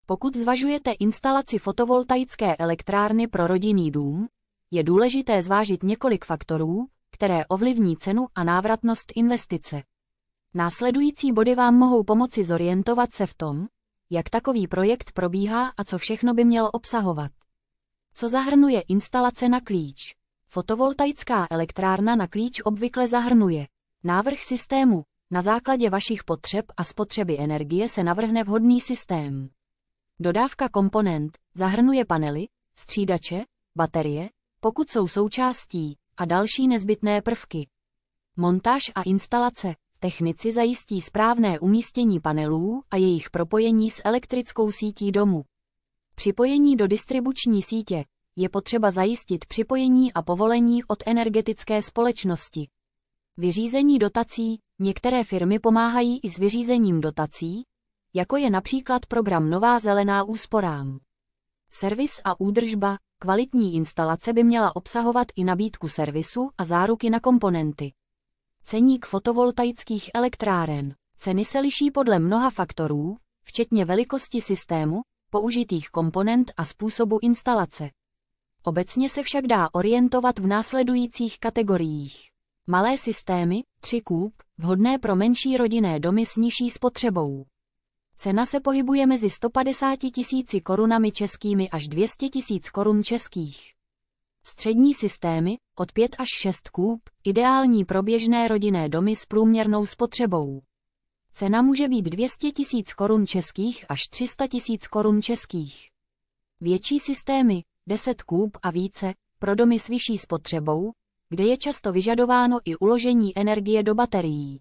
Pokud zvažujete instalaci fotovoltaické elektrárny pro rodinný dům, je důležité zvážit několik faktorů, které ovlivní cenu a návratnost investice. Následující body vám mohou pomoci zorientovat se v tom, jak takový projekt probíhá a co všechno by měl obsahovat. Co zahrnuje instalace na klíč? Fotovoltaická elektrárna na klíč obvykle zahrnuje návrh systému. Na základě vašich potřeb a spotřeby energie se navrhne vhodný systém. Dodávka komponent zahrnuje panely, střídače, baterie, pokud jsou součástí, a další nezbytné prvky. Montáž a instalace. Technici zajistí správné umístění panelů a jejich propojení s elektrickou sítí domu. Připojení do distribuční sítě. Je potřeba zajistit připojení a povolení od energetické společnosti. Vyřízení dotací. Některé firmy pomáhají i s vyřízením dotací, jako je například program Nová zelená úsporám. Servis a údržba. Kvalitní instalace by měla obsahovat i nabídku servisu a záruky na komponenty. Ceník fotovoltaických elektráren. Ceny se liší podle mnoha faktorů, včetně velikosti systému, použitých komponent a způsobu instalace. Obecně se však dá orientovat v následujících kategoriích. Malé systémy, 3 kůb, vhodné pro menší rodinné domy s nižší spotřebou. Cena se pohybuje mezi 150 000 korunami českými až 200 000 korun českých. Střední systémy, od 5 až 6 kůb, ideální pro běžné rodinné domy s průměrnou spotřebou. Cena může být 200 000 korun českých až 300 000 korun českých. Větší systémy, 10 kůb a více, pro domy s vyšší spotřebou, kde je často vyžadováno i uložení energie do baterií.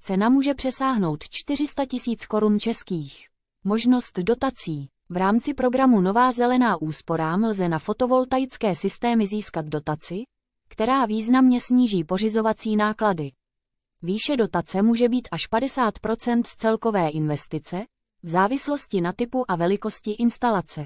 Cena může přesáhnout 400 000 korun českých. Možnost dotací. V rámci programu Nová zelená úsporám lze na fotovoltaické systémy získat dotaci, která významně sníží pořizovací náklady. Výše dotace může být až 50% z celkové investice, v závislosti na typu a velikosti instalace.